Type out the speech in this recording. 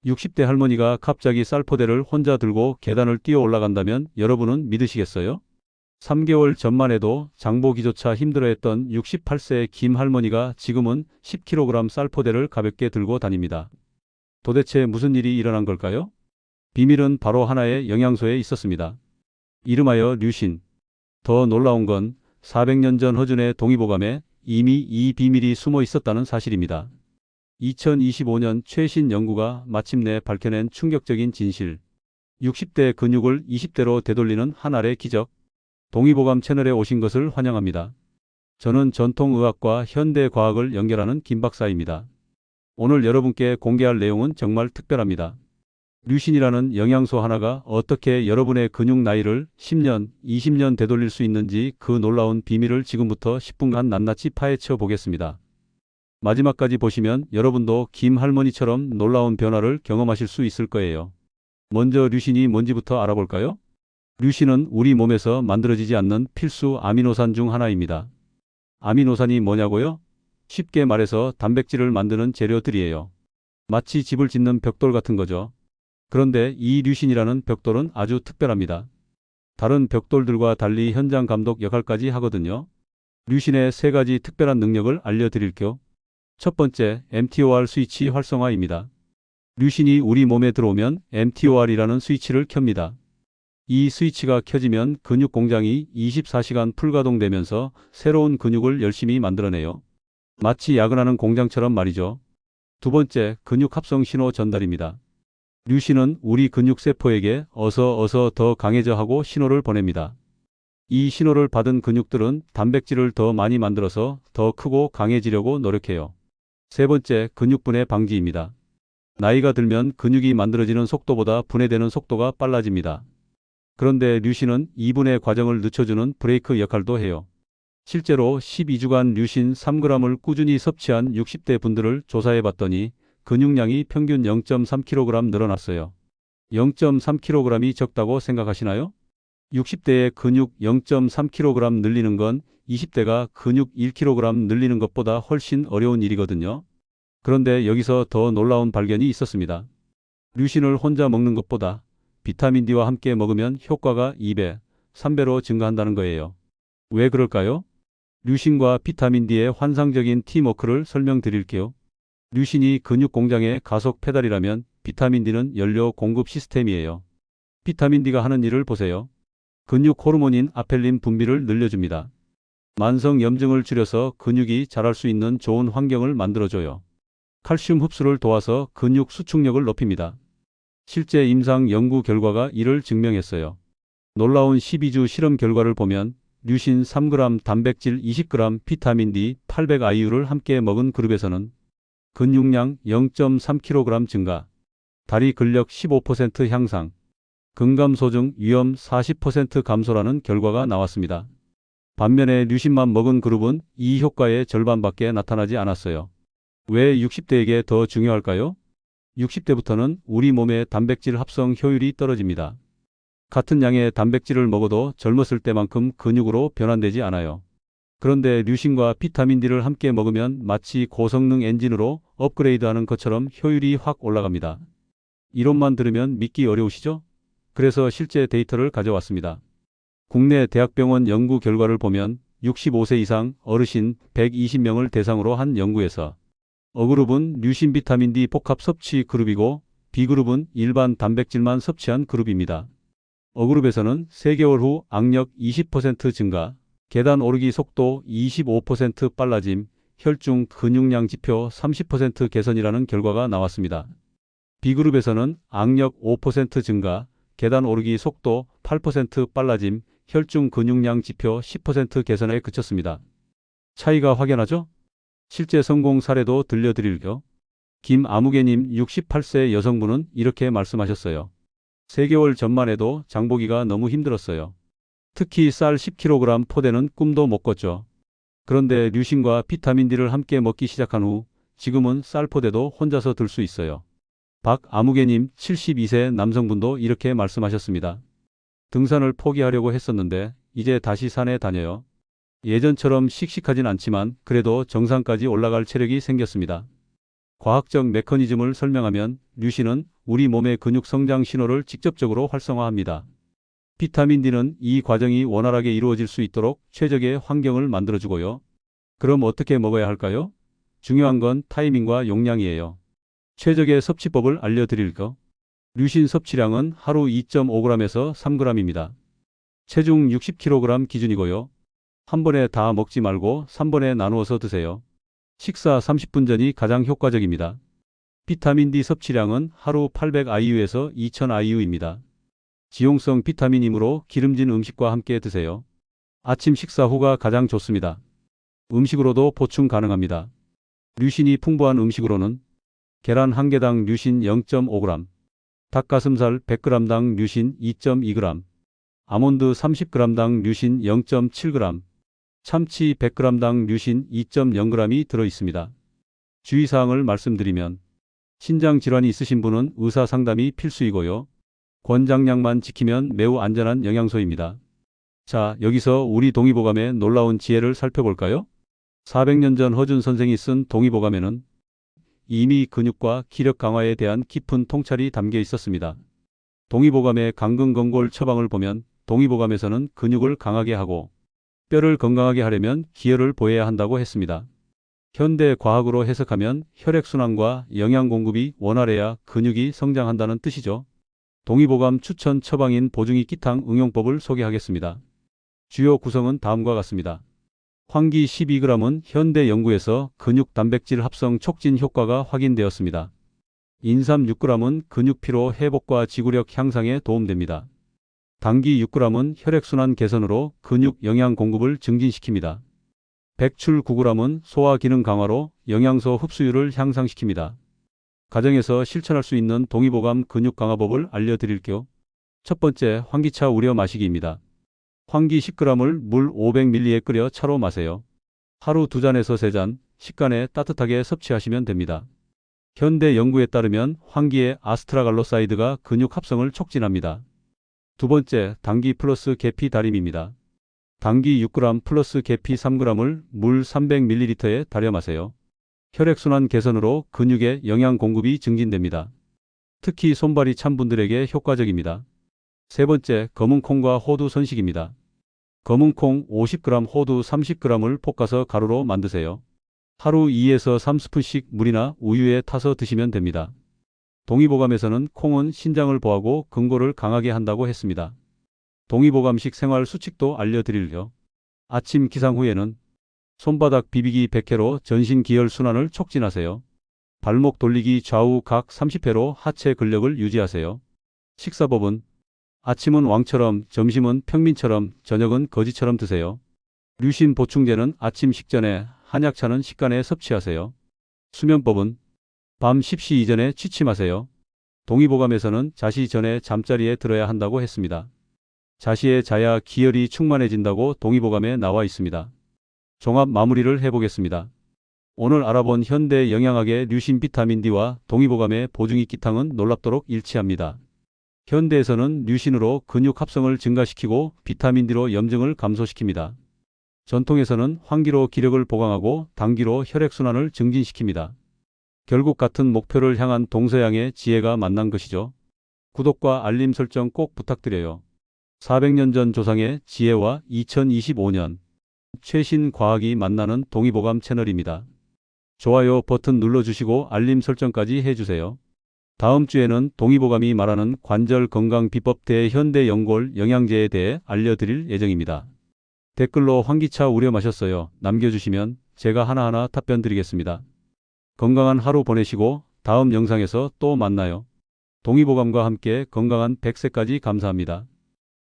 60대 할머니가 갑자기 쌀포대를 혼자 들고 계단을 뛰어 올라간다면 여러분은 믿으시겠어요? 3개월 전만 해도 장보기조차 힘들어했던 68세 김 할머니가 지금은 10kg 쌀포대를 가볍게 들고 다닙니다. 도대체 무슨 일이 일어난 걸까요? 비밀은 바로 하나의 영양소에 있었습니다. 이름하여 류신. 더 놀라운 건 400년 전 허준의 동의보감에 이미 이 비밀이 숨어 있었다는 사실입니다. 2025년 최신 연구가 마침내 밝혀낸 충격적인 진실. 60대 근육을 20대로 되돌리는 한 알의 기적. 동의보감 채널에 오신 것을 환영합니다. 저는 전통의학과 현대과학을 연결하는 김 박사입니다. 오늘 여러분께 공개할 내용은 정말 특별합니다. 류신이라는 영양소 하나가 어떻게 여러분의 근육 나이를 10년, 20년 되돌릴 수 있는지 그 놀라운 비밀을 지금부터 10분간 낱낱이 파헤쳐 보겠습니다. 마지막까지 보시면 여러분도 김 할머니처럼 놀라운 변화를 경험하실 수 있을 거예요. 먼저 류신이 뭔지부터 알아볼까요? 류신은 우리 몸에서 만들어지지 않는 필수 아미노산 중 하나입니다. 아미노산이 뭐냐고요? 쉽게 말해서 단백질을 만드는 재료들이에요. 마치 집을 짓는 벽돌 같은 거죠. 그런데 이 류신이라는 벽돌은 아주 특별합니다. 다른 벽돌들과 달리 현장 감독 역할까지 하거든요. 류신의 3가지 특별한 능력을 알려드릴게요. 첫 번째, mTOR 스위치 활성화입니다. 류신이 우리 몸에 들어오면 mTOR이라는 스위치를 켭니다. 이 스위치가 켜지면 근육 공장이 24시간 풀가동되면서 새로운 근육을 열심히 만들어내요. 마치 야근하는 공장처럼 말이죠. 두 번째, 근육 합성 신호 전달입니다. 류신은 우리 근육 세포에게 어서 더 강해져 하고 신호를 보냅니다. 이 신호를 받은 근육들은 단백질을 더 많이 만들어서 더 크고 강해지려고 노력해요. 세 번째, 근육분해 방지입니다. 나이가 들면 근육이 만들어지는 속도보다 분해되는 속도가 빨라집니다. 그런데 류신은 이 분해 과정을 늦춰주는 브레이크 역할도 해요. 실제로 12주간 류신 3g을 꾸준히 섭취한 60대 분들을 조사해 봤더니 근육량이 평균 0.3kg 늘어났어요. 0.3kg이 적다고 생각하시나요? 60대의 근육 0.3kg 늘리는 건 20대가 근육 1kg 늘리는 것보다 훨씬 어려운 일이거든요. 그런데 여기서 더 놀라운 발견이 있었습니다. 류신을 혼자 먹는 것보다 비타민 D와 함께 먹으면 효과가 2배, 3배로 증가한다는 거예요. 왜 그럴까요? 류신과 비타민 D의 환상적인 팀워크를 설명드릴게요. 류신이 근육 공장의 가속 페달이라면 비타민 D는 연료 공급 시스템이에요. 비타민 D가 하는 일을 보세요. 근육 호르몬인 아펠린 분비를 늘려줍니다. 만성 염증을 줄여서 근육이 자랄 수 있는 좋은 환경을 만들어줘요. 칼슘 흡수를 도와서 근육 수축력을 높입니다. 실제 임상 연구 결과가 이를 증명했어요. 놀라운 12주 실험 결과를 보면 류신 3g, 단백질 20g, 비타민 D 800IU를 함께 먹은 그룹에서는 근육량 0.3kg 증가, 다리 근력 15% 향상, 근감소증 위험 40% 감소라는 결과가 나왔습니다. 반면에 류신만 먹은 그룹은 이 효과의 절반밖에 나타나지 않았어요. 왜 60대에게 더 중요할까요? 60대부터는 우리 몸의 단백질 합성 효율이 떨어집니다. 같은 양의 단백질을 먹어도 젊었을 때만큼 근육으로 변환되지 않아요. 그런데 류신과 비타민 D를 함께 먹으면 마치 고성능 엔진으로 업그레이드하는 것처럼 효율이 확 올라갑니다. 이론만 들으면 믿기 어려우시죠? 그래서 실제 데이터를 가져왔습니다. 국내 대학병원 연구 결과를 보면 65세 이상 어르신 120명을 대상으로 한 연구에서 A그룹은 류신 비타민 D 복합 섭취 그룹이고 B그룹은 일반 단백질만 섭취한 그룹입니다. A그룹에서는 3개월 후 악력 20% 증가, 계단 오르기 속도 25% 빨라짐, 혈중 근육량 지표 30% 개선이라는 결과가 나왔습니다. B그룹에서는 악력 5% 증가, 계단 오르기 속도 8% 빨라짐, 혈중 근육량 지표 10% 개선에 그쳤습니다. 차이가 확연하죠? 실제 성공 사례도 들려드릴게요. 김아무개님 68세 여성분은 이렇게 말씀하셨어요. 3개월 전만 해도 장보기가 너무 힘들었어요. 특히 쌀 10kg 포대는 꿈도 못 꿨죠. 그런데 류신과 비타민 D를 함께 먹기 시작한 후 지금은 쌀 포대도 혼자서 들 수 있어요. 박아무개님 72세 남성분도 이렇게 말씀하셨습니다. 등산을 포기하려고 했었는데 이제 다시 산에 다녀요. 예전처럼 씩씩하진 않지만 그래도 정상까지 올라갈 체력이 생겼습니다. 과학적 메커니즘을 설명하면 류신은 우리 몸의 근육 성장 신호를 직접적으로 활성화합니다. 비타민 D는 이 과정이 원활하게 이루어질 수 있도록 최적의 환경을 만들어주고요. 그럼 어떻게 먹어야 할까요? 중요한 건 타이밍과 용량이에요. 최적의 섭취법을 알려드릴까? 류신 섭취량은 하루 2.5g에서 3g입니다. 체중 60kg 기준이고요. 한 번에 다 먹지 말고 3번에 나누어서 드세요. 식사 30분 전이 가장 효과적입니다. 비타민 D 섭취량은 하루 800IU에서 2000IU입니다. 지용성 비타민이므로 기름진 음식과 함께 드세요. 아침 식사 후가 가장 좋습니다. 음식으로도 보충 가능합니다. 류신이 풍부한 음식으로는 계란 1개당 류신 0.5g, 닭가슴살 100g당 류신 2.2g, 아몬드 30g당 류신 0.7g, 참치 100g당 류신 2.0g이 들어있습니다. 주의사항을 말씀드리면 신장 질환이 있으신 분은 의사 상담이 필수이고요. 권장량만 지키면 매우 안전한 영양소입니다. 자, 여기서 우리 동의보감의 놀라운 지혜를 살펴볼까요? 400년 전 허준 선생이 쓴 동의보감에는 이미 근육과 기력 강화에 대한 깊은 통찰이 담겨 있었습니다. 동의보감의 강근건골 처방을 보면 동의보감에서는 근육을 강하게 하고 뼈를 건강하게 하려면 기혈을 보해야 한다고 했습니다. 현대 과학으로 해석하면 혈액순환과 영양 공급이 원활해야 근육이 성장한다는 뜻이죠. 동의보감 추천 처방인 보중이 끼탕 응용법을 소개하겠습니다. 주요 구성은 다음과 같습니다. 황기 12g은 현대 연구에서 근육 단백질 합성 촉진 효과가 확인되었습니다. 인삼 6g은 근육 피로 회복과 지구력 향상에 도움됩니다. 당귀 6g은 혈액순환 개선으로 근육 영양 공급을 증진시킵니다. 백출 9g은 소화 기능 강화로 영양소 흡수율을 향상시킵니다. 가정에서 실천할 수 있는 동의보감 근육 강화법을 알려드릴게요. 첫 번째, 환기차 우려 마시기입니다. 황기 10g을 물 500ml에 끓여 차로 마세요. 하루 2잔에서 3잔, 식간에 따뜻하게 섭취하시면 됩니다. 현대 연구에 따르면 황기의 아스트라갈로사이드가 근육 합성을 촉진합니다. 두 번째, 당귀 플러스 계피 달임입니다. 당귀 6g 플러스 계피 3g을 물 300ml에 달여 마세요. 혈액순환 개선으로 근육의 영양 공급이 증진됩니다. 특히 손발이 찬 분들에게 효과적입니다. 세 번째, 검은콩과 호두 선식입니다. 검은콩 50g, 호두 30g을 볶아서 가루로 만드세요. 하루 2에서 3스푼씩 물이나 우유에 타서 드시면 됩니다. 동의보감에서는 콩은 신장을 보호하고 근골을 강하게 한다고 했습니다. 동의보감식 생활 수칙도 알려드릴게요. 아침 기상 후에는 손바닥 비비기 100회로 전신 기혈 순환을 촉진하세요. 발목 돌리기 좌우 각 30회로 하체 근력을 유지하세요. 식사법은 아침은 왕처럼, 점심은 평민처럼, 저녁은 거지처럼 드세요. 류신 보충제는 아침 식전에, 한약차는 식간에 섭취하세요. 수면법은 밤 10시 이전에 취침하세요. 동의보감에서는 자시 전에 잠자리에 들어야 한다고 했습니다. 자시에 자야 기혈이 충만해진다고 동의보감에 나와 있습니다. 종합 마무리를 해보겠습니다. 오늘 알아본 현대 영양학의 류신 비타민 D와 동의보감의 보중이 끼탕은 놀랍도록 일치합니다. 현대에서는 류신으로 근육 합성을 증가시키고 비타민 D로 염증을 감소시킵니다. 전통에서는 황기로 기력을 보강하고 당귀로 혈액순환을 증진시킵니다. 결국 같은 목표를 향한 동서양의 지혜가 만난 것이죠. 구독과 알림 설정 꼭 부탁드려요. 400년 전 조상의 지혜와 2025년 최신 과학이 만나는 동의보감 채널입니다. 좋아요 버튼 눌러주시고 알림 설정까지 해주세요. 다음 주에는 동의보감이 말하는 관절 건강 비법 대현대 연골 영양제에 대해 알려드릴 예정입니다. 댓글로 환기차 우려 마셨어요 남겨주시면 제가 하나하나 답변 드리겠습니다. 건강한 하루 보내시고 다음 영상에서 또 만나요. 동의보감과 함께 건강한 100세까지 감사합니다.